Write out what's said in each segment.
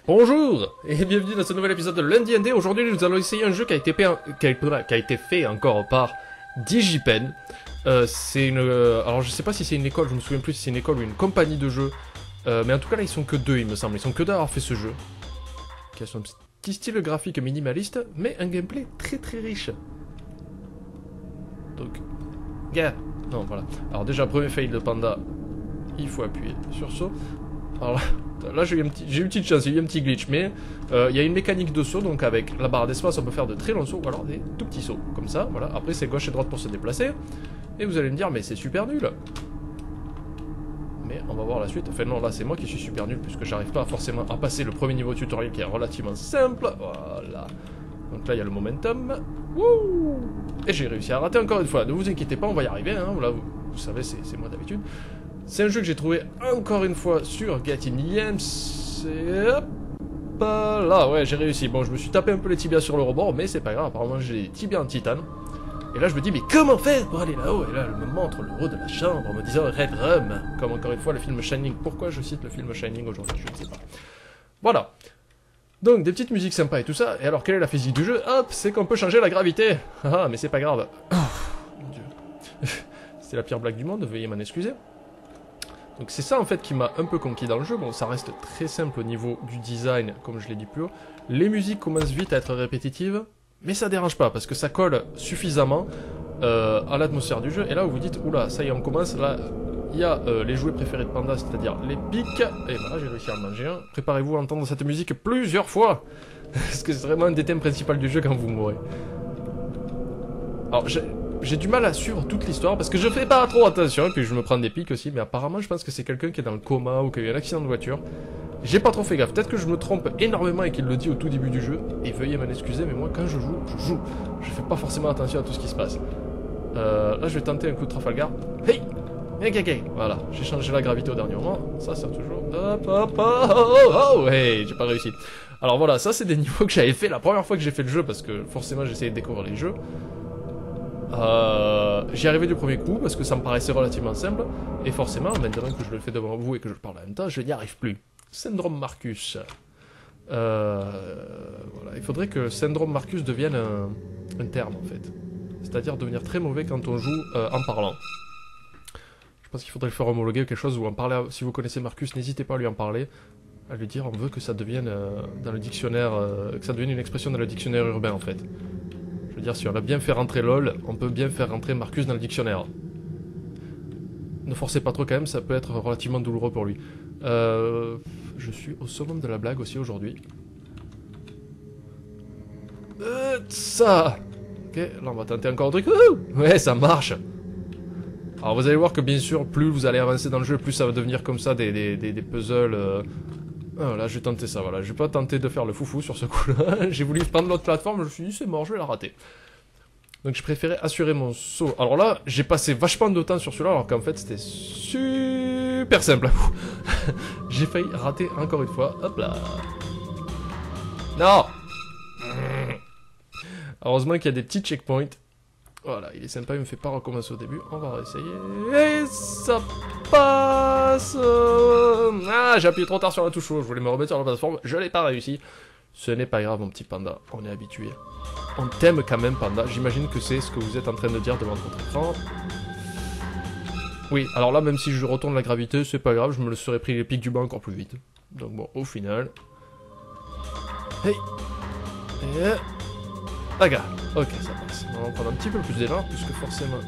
Bonjour et bienvenue dans ce nouvel épisode de Lundi ND. Aujourd'hui nous allons essayer un jeu qui a été fait encore par DigiPen. C'est une... alors je sais pas si c'est une école, je me souviens plus si c'est une école ou une compagnie de jeux. Mais en tout cas là ils sont que deux il me semble, ils sont que deux à avoir fait ce jeu. Qui a son petit style graphique minimaliste, mais un gameplay très très riche. Donc... Non voilà. Alors déjà premier fail de panda, il faut appuyer sur saut. Alors là j'ai eu une petite chance, il y a eu un petit glitch, mais il y a une mécanique de saut, donc avec la barre d'espace on peut faire de très longs sauts, ou alors des tout petits sauts, comme ça, voilà. Après c'est gauche et droite pour se déplacer, et vous allez me dire mais c'est super nul. Mais on va voir la suite, enfin non là c'est moi qui suis super nul, puisque j'arrive pas forcément à passer le premier niveau tutoriel qui est relativement simple, voilà. Donc là il y a le momentum, wouh. Et j'ai réussi à rater encore une fois, ne vous inquiétez pas, on va y arriver, hein. Là vous savez c'est moi d'habitude. C'est un jeu que j'ai trouvé encore une fois sur GetInGames. Et hop là, ouais, j'ai réussi. Bon, je me suis tapé un peu les tibias sur le rebord, mais c'est pas grave. Apparemment, j'ai des tibias en titane. Et là, je me dis, mais comment faire pour aller là-haut? Et là, elle me montre le haut de la chambre en me disant Red Rum. Comme encore une fois, le film Shining. Pourquoi je cite le film Shining aujourd'hui? Je ne sais pas. Voilà. Donc, des petites musiques sympas et tout ça. Et alors, quelle est la physique du jeu? Hop, c'est qu'on peut changer la gravité. Ah, mais c'est pas grave. Oh, mon Dieu. C'est la pire blague du monde, veuillez m'en excuser. Donc c'est ça en fait qui m'a un peu conquis dans le jeu. Bon, ça reste très simple au niveau du design, comme je l'ai dit plus haut. Les musiques commencent vite à être répétitives, mais ça dérange pas, parce que ça colle suffisamment à l'atmosphère du jeu. Et là où vous dites, oula, ça y est, on commence, là, il y a les jouets préférés de Panda, c'est-à-dire les pics. Et voilà, j'ai réussi à en manger un. Préparez-vous à entendre cette musique plusieurs fois, parce que c'est vraiment un des thèmes principaux du jeu quand vous mourrez. Alors, j'ai du mal à suivre toute l'histoire parce que je fais pas trop attention et puis je me prends des pics aussi, mais apparemment je pense que c'est quelqu'un qui est dans le coma ou qui a eu un accident de voiture. J'ai pas trop fait gaffe, peut-être que je me trompe énormément et qu'il le dit au tout début du jeu, et veuillez m'en excuser, mais moi quand je joue, je joue. Je fais pas forcément attention à tout ce qui se passe. Là je vais tenter un coup de Trafalgar. Hey, ok, voilà, j'ai changé la gravité au dernier moment, ça sert toujours. Hop, hop, oh, hey, j'ai pas réussi. Alors voilà, ça c'est des niveaux que j'avais fait la première fois que j'ai fait le jeu parce que forcément j'essayais de découvrir les jeux. J'y arrivais du premier coup parce que ça me paraissait relativement simple, et forcément, maintenant que je le fais devant vous et que je parle en même temps, je n'y arrive plus. Syndrome Marcus. Voilà, il faudrait que Syndrome Marcus devienne un terme en fait. C'est-à-dire devenir très mauvais quand on joue en parlant. Je pense qu'il faudrait le faire homologuer ou quelque chose, ou en parler. Si vous connaissez Marcus, n'hésitez pas à lui en parler. À lui dire, on veut que ça devienne dans le dictionnaire, que ça devienne une expression dans le dictionnaire urbain en fait. Je veux dire, si on a bien fait rentrer LOL, on peut bien faire rentrer Marcus dans le dictionnaire. Ne forcez pas trop quand même, ça peut être relativement douloureux pour lui. Je suis au summum de la blague aussi aujourd'hui. Ça. Ok, là on va tenter encore un truc. Ouais, ça marche. Alors vous allez voir que bien sûr, plus vous allez avancer dans le jeu, plus ça va devenir comme ça des puzzles... Ah, là je vais tenter ça, voilà, je vais pas tenter de faire le foufou sur ce coup-là. J'ai voulu prendre l'autre plateforme, je me suis dit c'est mort, je vais la rater. Donc je préférais assurer mon saut. Alors là, j'ai passé vachement de temps sur celui-là, alors qu'en fait c'était super simple. J'ai failli rater encore une fois, hop là. Non. Heureusement qu'il y a des petits checkpoints. Voilà, il est sympa, il me fait pas recommencer au début. On va réessayer. Et ça passe. Ah, j'ai appuyé trop tard sur la touche. Je voulais me remettre sur la plateforme. Je l'ai pas réussi. Ce n'est pas grave, mon petit panda. On est habitué. On t'aime quand même, panda. J'imagine que c'est ce que vous êtes en train de dire devant votre écran. Oui, alors là, même si je retourne la gravité, c'est pas grave. Je me le serais pris les pics du bas encore plus vite. Donc bon, au final. Hey. Et... Aga. Ok, ça passe. On va prendre un petit peu plus d'élan, puisque forcément,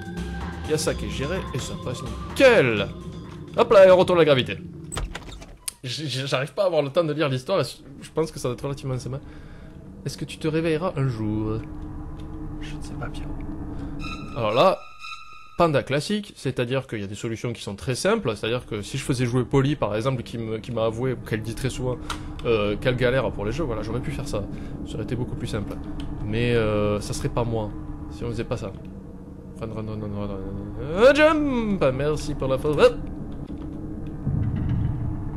il y a ça qui est géré, et ça passe nickel. Hop là, et on retourne la gravité. J'arrive pas à avoir le temps de lire l'histoire, je pense que ça doit être relativement simple. Est-ce que tu te réveilleras un jour? Je ne sais pas bien. Alors là, panda classique, c'est-à-dire qu'il y a des solutions qui sont très simples, c'est-à-dire que si je faisais jouer Polly, par exemple, qui m'a avoué, ou qu'elle dit très souvent, qu'elle galère pour les jeux, voilà, j'aurais pu faire ça. Ça aurait été beaucoup plus simple. Mais ça serait pas moi, si on faisait pas ça. Jump! Merci pour la pause.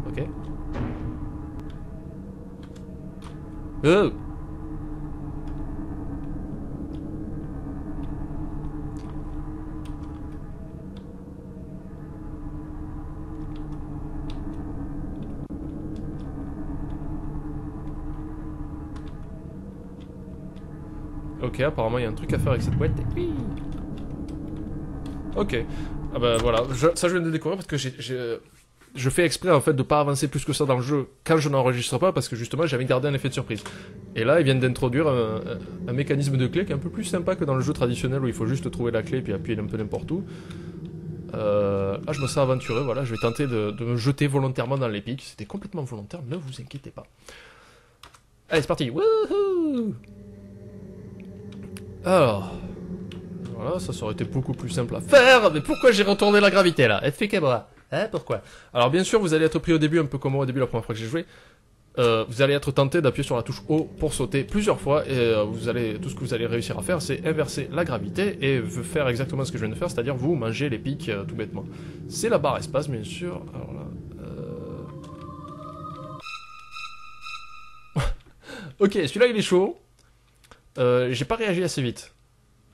Ok. Oh! Ok, apparemment il y a un truc à faire avec cette boîte. Oui. Ok. Ah bah voilà, ça je viens de découvrir parce que je fais exprès en fait de pas avancer plus que ça dans le jeu quand je n'enregistre pas parce que justement j'avais gardé un effet de surprise. Et là ils viennent d'introduire un mécanisme de clé qui est un peu plus sympa que dans le jeu traditionnel où il faut juste trouver la clé puis appuyer un peu n'importe où. Là je me sens aventureux, voilà, je vais tenter de me jeter volontairement dans les pics. C'était complètement volontaire, ne vous inquiétez pas. Allez c'est parti, wouhou. Alors... Voilà, ça aurait été beaucoup plus simple à faire, mais pourquoi j'ai retourné la gravité là? Expliquez-moi. Hein, pourquoi? Alors bien sûr, vous allez être pris au début, un peu comme moi au début la première fois que j'ai joué. Vous allez être tenté d'appuyer sur la touche O pour sauter plusieurs fois, et tout ce que vous allez réussir à faire, c'est inverser la gravité et faire exactement ce que je viens de faire, c'est-à-dire vous manger les pics tout bêtement. C'est la barre espace, bien sûr. Alors là... Ok, celui-là il est chaud. J'ai pas réagi assez vite.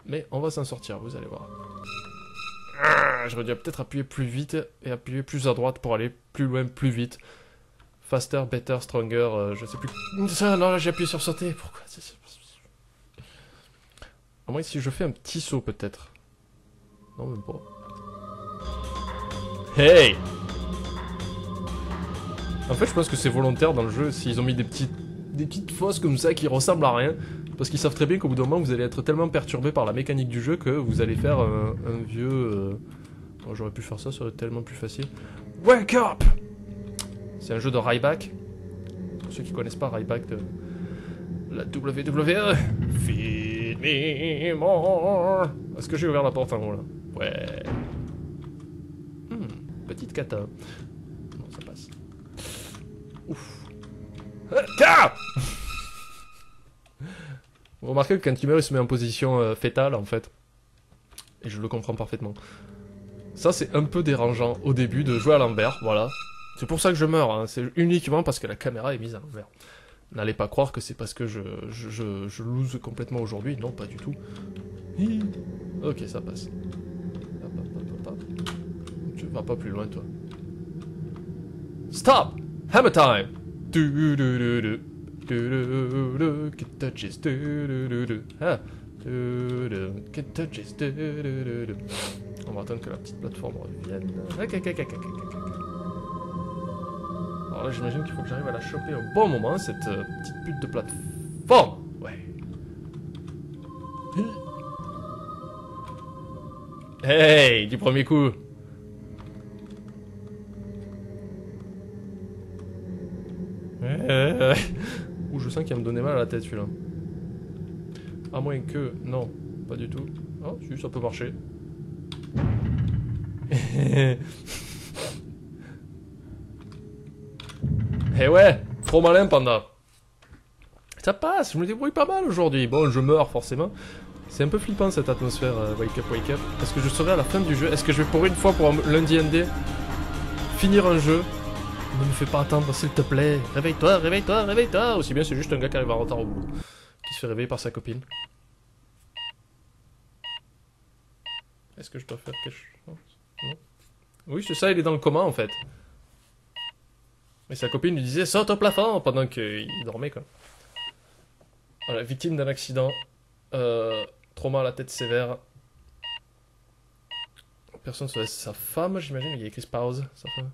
Mais on va s'en sortir, vous allez voir. J'aurais dû peut-être appuyer plus vite et appuyer plus à droite pour aller plus loin, plus vite. Faster, better, stronger, je sais plus... Ça, non, là j'ai appuyé sur sauter, pourquoi? À moins que si je fais un petit saut peut-être. Non, même pas. Hey! En fait, je pense que c'est volontaire dans le jeu, s'ils ont mis des petites fosses comme ça qui ressemblent à rien. Parce qu'ils savent très bien qu'au bout d'un moment, vous allez être tellement perturbé par la mécanique du jeu que vous allez faire un vieux... Oh, j'aurais pu faire ça, ça aurait été tellement plus facile. Wake up! C'est un jeu de Ryback. Pour ceux qui connaissent pas Ryback de la WWE. Feed me more. Est-ce que j'ai ouvert la porte en haut là? Ouais. Petite cata. Non, ça passe. Ouf. Vous remarquez que quand il meurt, il se met en position fétale, en fait. Et je le comprends parfaitement. Ça, c'est un peu dérangeant au début de jouer à l'envers, voilà. C'est pour ça que je meurs, hein. C'est uniquement parce que la caméra est mise à l'envers. N'allez pas croire que c'est parce que je lose complètement aujourd'hui. Non, pas du tout. Ok, ça passe. Tu vas pas plus loin, toi. Stop! Hammer time! Get touches, ah, get touches, on va attendre que la petite plateforme revienne. Alors là, j'imagine qu'il faut que j'arrive à la choper au bon moment, cette petite pute de plateforme. Ouais. Hey, du premier coup. Ouh, je sens qu'il va me donner mal à la tête celui-là. À moins que... Non, pas du tout. Oh, si, ça peut marcher. Eh ouais, trop malin, Panda. Ça passe, je me débrouille pas mal aujourd'hui. Bon, je meurs forcément. C'est un peu flippant cette atmosphère, wake up, wake up. Est-ce que je serai à la fin du jeu? Est-ce que je vais pour une fois, pour un lundi ND, finir un jeu? Ne me fais pas attendre, s'il te plaît. Réveille-toi, réveille-toi, réveille-toi. Aussi bien, c'est juste un gars qui arrive en retard au boulot. Qui se fait réveiller par sa copine. Est-ce que je dois faire quelque chose? Non. Oui, c'est ça, il est dans le coma, en fait. Mais sa copine lui disait, saute au plafond, pendant qu'il dormait, quoi. Voilà, victime d'un accident. Trauma à la tête sévère. Personne, c'est sa femme, j'imagine. Il y a écrit spouse, sa femme.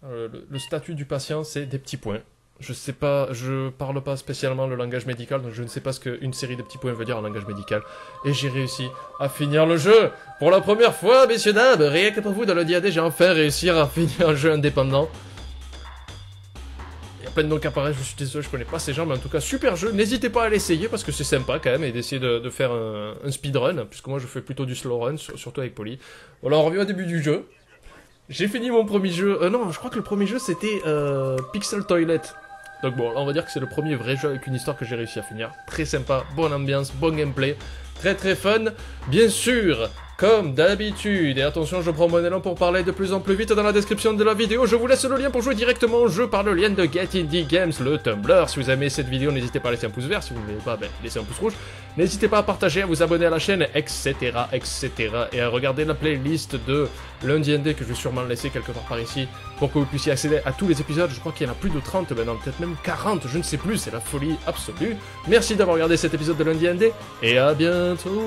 Le statut du patient, c'est des petits points. Je sais pas, je parle pas spécialement le langage médical, donc je ne sais pas ce qu'une série de petits points veut dire en langage médical. Et j'ai réussi à finir le jeu pour la première fois, messieurs dames. Rien que pour vous, dans le DAD, j'ai enfin réussi à finir un jeu indépendant. Il y a plein de noms qui apparaissent, je suis désolé, je connais pas ces gens, mais en tout cas, super jeu. N'hésitez pas à l'essayer parce que c'est sympa quand même, et d'essayer de faire un speedrun, puisque moi je fais plutôt du slow run, surtout avec Polly. Voilà, on revient au début du jeu. J'ai fini mon premier jeu. Non, je crois que le premier jeu c'était Pixel Toilet. Donc bon, on va dire que c'est le premier vrai jeu avec une histoire que j'ai réussi à finir. Très sympa, bonne ambiance, bon gameplay, très très fun. Bien sûr, comme d'habitude. Et attention, je prends mon élan pour parler de plus en plus vite dans la description de la vidéo. Je vous laisse le lien pour jouer directement au jeu par le lien de Get Indie Games, le Tumblr. Si vous aimez cette vidéo, n'hésitez pas à laisser un pouce vert. Si vous ne voulez pas, laissez un pouce rouge. N'hésitez pas à partager, à vous abonner à la chaîne, etc., etc. Et à regarder la playlist de Lundi ND que je vais sûrement laisser quelque part par ici pour que vous puissiez accéder à tous les épisodes. Je crois qu'il y en a plus de 30 maintenant, peut-être même 40, je ne sais plus, c'est la folie absolue. Merci d'avoir regardé cet épisode de Lundi ND et à bientôt.